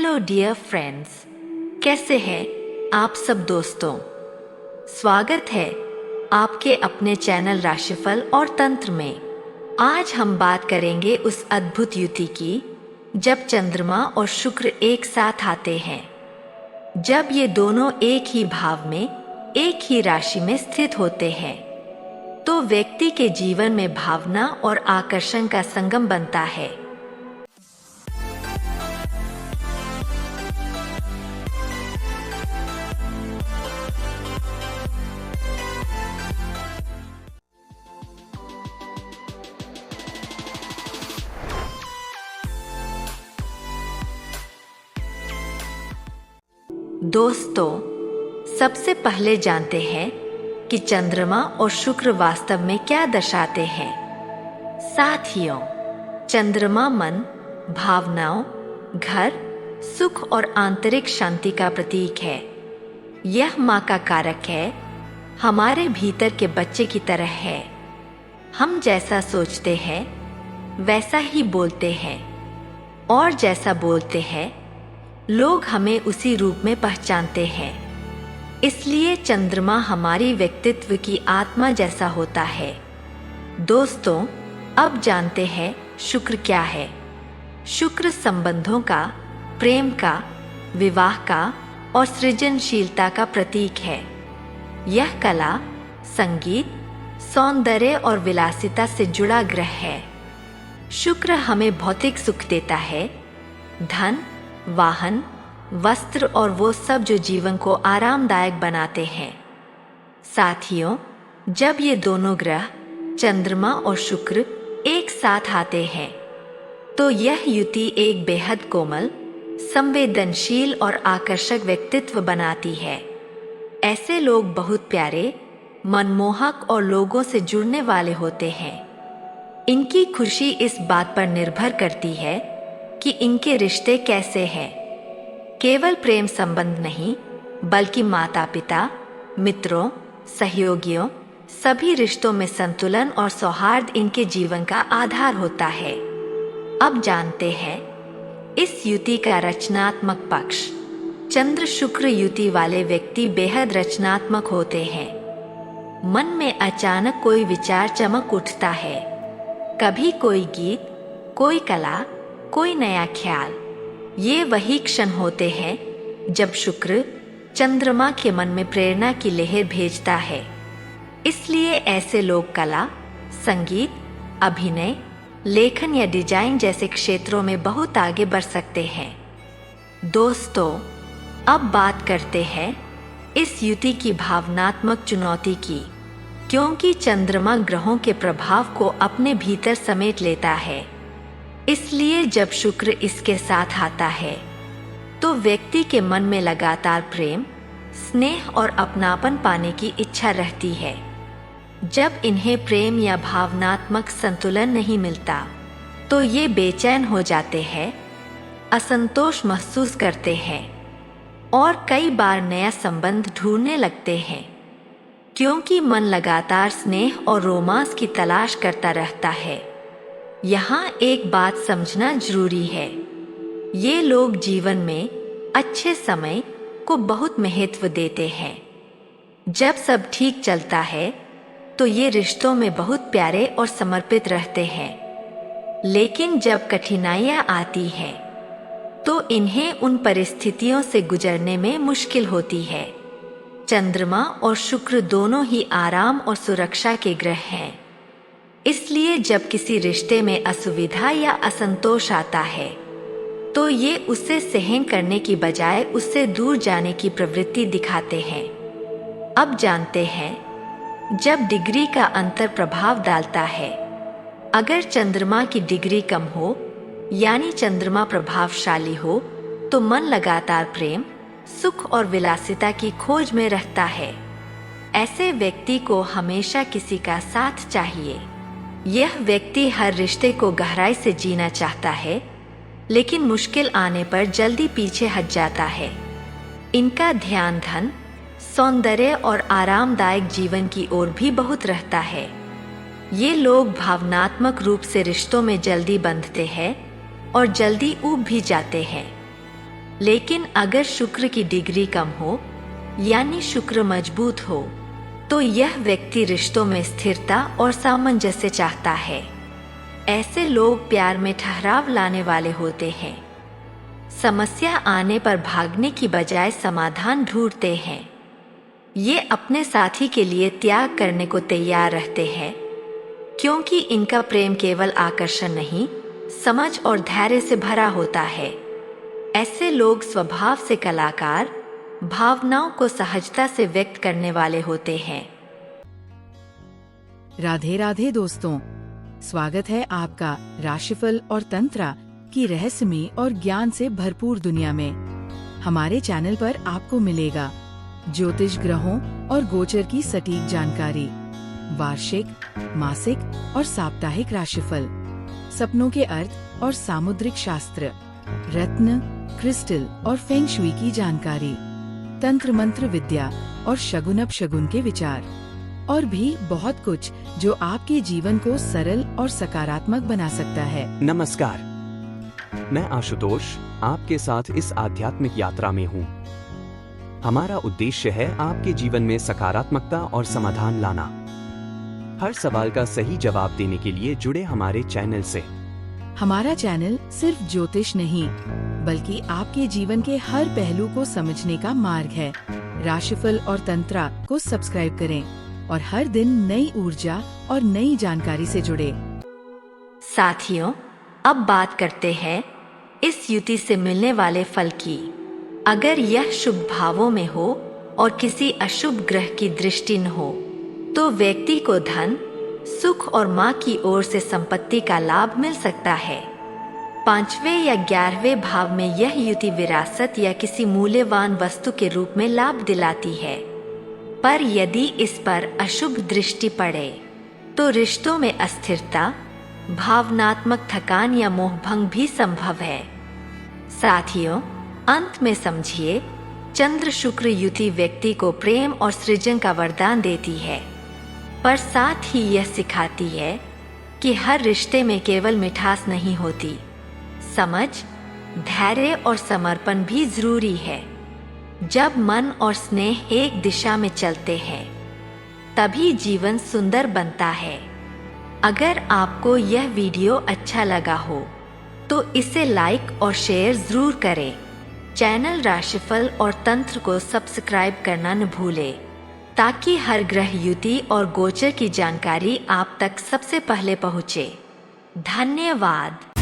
Hello dear friends, कैसे हैं आप सब दोस्तों। स्वागत है आपके अपने चैनल राशिफल और तंत्र में। आज हम बात करेंगे उस अद्भुत युति की जब चंद्रमा और शुक्र एक साथ आते हैं। जब ये दोनों एक ही भाव में, एक ही राशि में स्थित होते हैं तो व्यक्ति के जीवन में भावना और आकर्षण का संगम बनता है। दोस्तों, सबसे पहले जानते हैं कि चंद्रमा और शुक्र वास्तव में क्या दर्शाते हैं। साथियों, चंद्रमा मन, भावनाओं, घर, सुख और आंतरिक शांति का प्रतीक है। यह माँ का कारक है, हमारे भीतर के बच्चे की तरह है। हम जैसा सोचते हैं वैसा ही बोलते हैं और जैसा बोलते हैं लोग हमें उसी रूप में पहचानते हैं। इसलिए चंद्रमा हमारी व्यक्तित्व की आत्मा जैसा होता है। दोस्तों, अब जानते हैं शुक्र क्या है। शुक्र संबंधों का, प्रेम का, विवाह का और सृजनशीलता का प्रतीक है। यह कला, संगीत, सौंदर्य और विलासिता से जुड़ा ग्रह है। शुक्र हमें भौतिक सुख देता है, धन, वाहन, वस्त्र और वो सब जो जीवन को आरामदायक बनाते हैं। साथियों, जब ये दोनों ग्रह चंद्रमा और शुक्र एक साथ आते हैं तो यह युति एक बेहद कोमल, संवेदनशील और आकर्षक व्यक्तित्व बनाती है। ऐसे लोग बहुत प्यारे, मनमोहक और लोगों से जुड़ने वाले होते हैं। इनकी खुशी इस बात पर निर्भर करती है कि इनके रिश्ते कैसे हैं। केवल प्रेम संबंध नहीं, बल्कि माता पिता, मित्रों, सहयोगियों, सभी रिश्तों में संतुलन और सौहार्द इनके जीवन का आधार होता है। अब जानते हैं इस युति का रचनात्मक पक्ष। चंद्र शुक्र युति वाले व्यक्ति बेहद रचनात्मक होते हैं। मन में अचानक कोई विचार चमक उठता है। कभी कोई गीत, कोई कला, कोई नया ख्याल। ये वही क्षण होते हैं जब शुक्र चंद्रमा के मन में प्रेरणा की लहर भेजता है। इसलिए ऐसे लोग कला, संगीत, अभिनय, लेखन या डिजाइन जैसे क्षेत्रों में बहुत आगे बढ़ सकते हैं। दोस्तों, अब बात करते हैं इस युति की भावनात्मक चुनौती की, क्योंकि चंद्रमा ग्रहों के प्रभाव को अपने भीतर समेट लेता है। इसलिए जब शुक्र इसके साथ आता है तो व्यक्ति के मन में लगातार प्रेम, स्नेह और अपनापन पाने की इच्छा रहती है। जब इन्हें प्रेम या भावनात्मक संतुलन नहीं मिलता तो ये बेचैन हो जाते हैं, असंतोष महसूस करते हैं और कई बार नया संबंध ढूंढने लगते हैं, क्योंकि मन लगातार स्नेह और रोमांस की तलाश करता रहता है। यहाँ एक बात समझना जरूरी है, ये लोग जीवन में अच्छे समय को बहुत महत्व देते हैं। जब सब ठीक चलता है तो ये रिश्तों में बहुत प्यारे और समर्पित रहते हैं। लेकिन जब कठिनाइयाँ आती हैं तो इन्हें उन परिस्थितियों से गुजरने में मुश्किल होती है। चंद्रमा और शुक्र दोनों ही आराम और सुरक्षा के ग्रह हैं। इसलिए जब किसी रिश्ते में असुविधा या असंतोष आता है तो ये उसे सहन करने की बजाय उससे दूर जाने की प्रवृत्ति दिखाते हैं। अब जानते हैं जब डिग्री का अंतर प्रभाव डालता है। अगर चंद्रमा की डिग्री कम हो, यानी चंद्रमा प्रभावशाली हो, तो मन लगातार प्रेम, सुख और विलासिता की खोज में रहता है। ऐसे व्यक्ति को हमेशा किसी का साथ चाहिए। यह व्यक्ति हर रिश्ते को गहराई से जीना चाहता है, लेकिन मुश्किल आने पर जल्दी पीछे हट जाता है। इनका ध्यान धन, सौंदर्य और आरामदायक जीवन की ओर भी बहुत रहता है। ये लोग भावनात्मक रूप से रिश्तों में जल्दी बंधते हैं और जल्दी ऊब भी जाते हैं। लेकिन अगर शुक्र की डिग्री कम हो यानी शुक्र मजबूत हो तो यह व्यक्ति रिश्तों में स्थिरता और सामंजस्य चाहता है। ऐसे लोग प्यार में ठहराव लाने वाले होते हैं। समस्या आने पर भागने की बजाय समाधान ढूंढते हैं। ये अपने साथी के लिए त्याग करने को तैयार रहते हैं, क्योंकि इनका प्रेम केवल आकर्षण नहीं, समझ और धैर्य से भरा होता है। ऐसे लोग स्वभाव से कलाकार, भावनाओं को सहजता से व्यक्त करने वाले होते हैं। राधे राधे दोस्तों, स्वागत है आपका राशिफल और तंत्र की रहस्यमय और ज्ञान से भरपूर दुनिया में। हमारे चैनल पर आपको मिलेगा ज्योतिष ग्रहों और गोचर की सटीक जानकारी, वार्षिक, मासिक और साप्ताहिक राशिफल, सपनों के अर्थ और सामुद्रिक शास्त्र, रत्न, क्रिस्टल और फेंग शुई की जानकारी, तंत्र मंत्र विद्या और शगुन अपशगुन के विचार, और भी बहुत कुछ जो आपके जीवन को सरल और सकारात्मक बना सकता है। नमस्कार, मैं आशुतोष आपके साथ इस आध्यात्मिक यात्रा में हूँ। हमारा उद्देश्य है आपके जीवन में सकारात्मकता और समाधान लाना। हर सवाल का सही जवाब देने के लिए जुड़े हमारे चैनल से। हमारा चैनल सिर्फ ज्योतिष नहीं, बल्कि आपके जीवन के हर पहलू को समझने का मार्ग है। राशिफल और तंत्र को सब्सक्राइब करें और हर दिन नई ऊर्जा और नई जानकारी से जुड़े। साथियों, अब बात करते हैं इस युति से मिलने वाले फल की। अगर यह शुभ भावों में हो और किसी अशुभ ग्रह की दृष्टि न हो तो व्यक्ति को धन, सुख और माँ की ओर से संपत्ति का लाभ मिल सकता है। 5वें या 11वें भाव में यह युति विरासत या किसी मूल्यवान वस्तु के रूप में लाभ दिलाती है। पर यदि इस पर अशुभ दृष्टि पड़े तो रिश्तों में अस्थिरता, भावनात्मक थकान या मोहभंग भी संभव है। साथियों, अंत में समझिए, चंद्र शुक्र युति व्यक्ति को प्रेम और सृजन का वरदान देती है, पर साथ ही यह सिखाती है कि हर रिश्ते में केवल मिठास नहीं होती, समझ, धैर्य और समर्पण भी जरूरी है। जब मन और स्नेह एक दिशा में चलते हैं तभी जीवन सुंदर बनता है। अगर आपको यह वीडियो अच्छा लगा हो तो इसे लाइक और शेयर जरूर करें। चैनल राशिफल और तंत्र को सब्सक्राइब करना न भूलें, ताकि हर ग्रह युति और गोचर की जानकारी आप तक सबसे पहले पहुँचे। धन्यवाद।